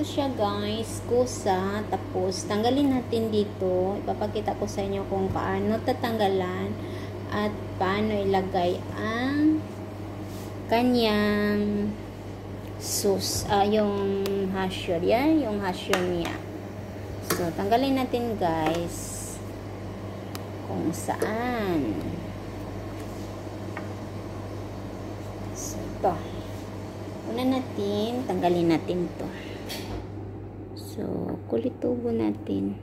ito siya guys, kusa. Tapos, tanggalin natin dito. Ipapakita ko sa inyo kung paano tatanggalan at paano ilagay ang kanyang yung hasher. Yan, yung hasher niya. So, tanggalin natin guys kung saan. So, ito. Una natin, tanggalin natin to. So, kulitubo natin.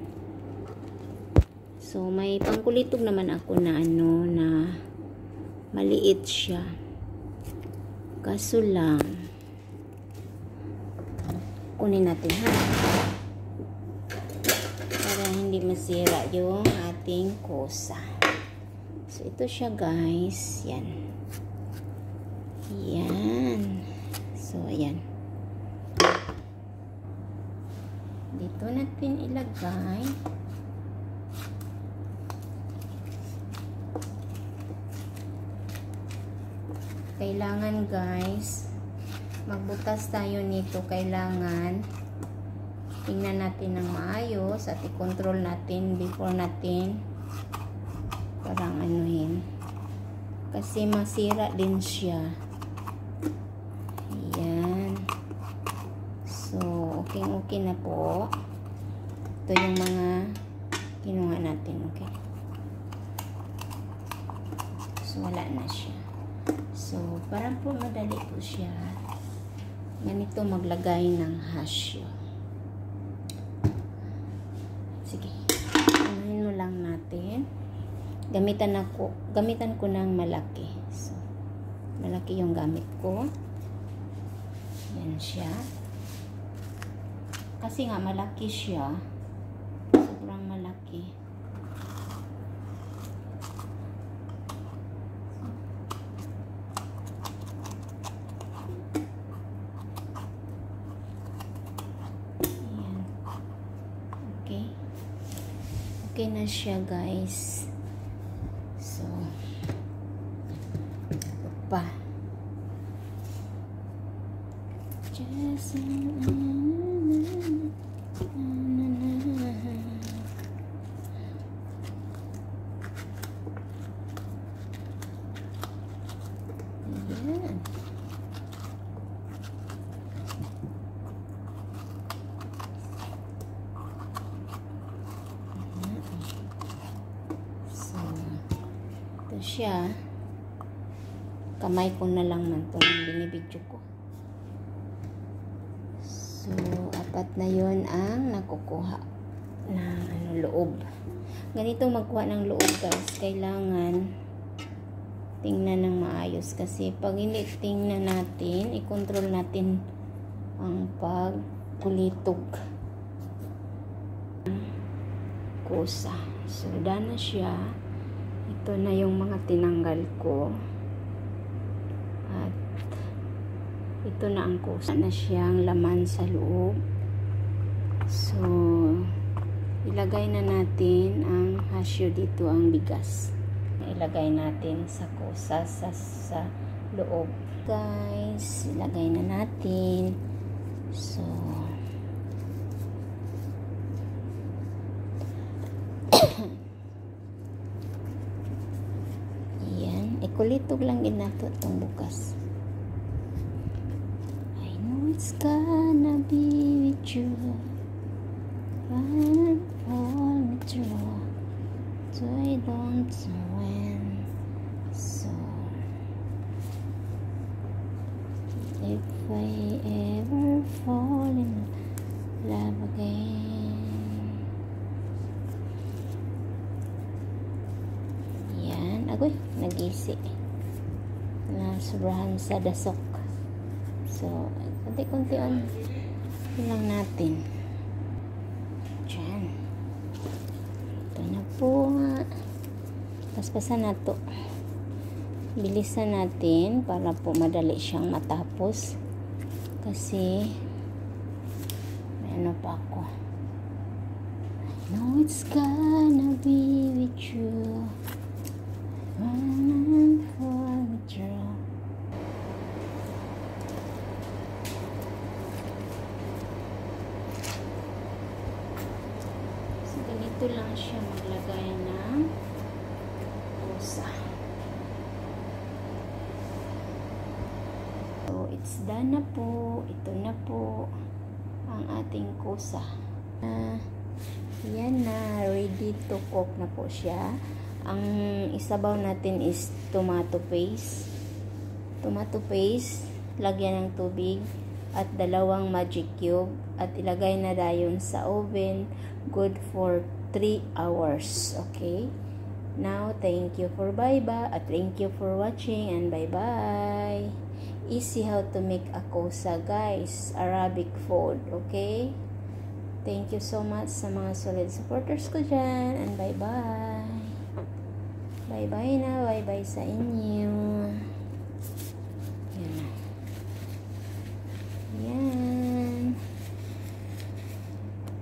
So, may pangkulitog naman ako na na maliit siya. Kaso lang, kunin natin ha. Para hindi masira yung ating kusa. So, ito siya guys. Yan. Yan. So, ayan. Dito natin ilagay. Kailangan guys, magbutas tayo nito. Kailangan tingnan natin ng maayos at i-control natin before natin parang anuhin. Kasi masira din siya. Ayan. So, okay na po. Ito yung mga kinuha natin. Okay. So, wala na siya. So, parang po madali po siya. Ganito maglagay ng hasyo. Sige. Anuhin mo lang natin. Gamitan ko ng malaki. So, malaki yung gamit ko. Yan siya. Kasi nga malaki siya. Sobrang malaki. Ayan. Okay. Okay na siya guys. So, pa. Just Ayan. So, ito siya. Kamay ko na lang man ito yung binibidyo ko. So, apat na yun ang nakukuha ng loob. Ganito magkuha ng loob guys. Kailangan tingnan ng maayos. Kasi pag hindi tingnan natin, i-control natin ang pagkulitog kusa. So, dana siya. Ito na yung mga tinanggal ko. At ito na ang kusa na siyang laman sa loob. So, ilagay na natin ang hasyo dito, ang bigas. Ilagay natin sa kusa sa loob. Guys, ilagay na natin. So, ayan. Ikulitog lang din nato itong bukas. I know it's gonna be with you. And hold me true. So I don't know when. So, if I ever fall in love again. Yan. Agoy, nag-isi. Sobrahan sa dasok. So, konti-kontian lang natin. Diyan. Ito na po nga. Paspasan na to. Bilisan natin para po madali siyang matapos. Kasi may ano pa ako. I know it's gonna be with you. And for the draw. dito lang siya maglagay ng kusa. So, it's done na po. Ito na po ang ating kusa. Yan na. Ready to cook na po siya. Ang isabaw natin is tomato paste. Tomato paste. Lagyan ng tubig. At 2 magic cube. At ilagay na dayon sa oven. Good for 3 hours. Okay? Now, thank you for bye-bye. At thank you for watching. And bye-bye. Easy how to make a kosa, guys. Arabic food. Okay? Thank you so much sa mga solid supporters ko dyan. And bye-bye. Bye-bye na. Bye-bye sa inyo. Yan. Yan.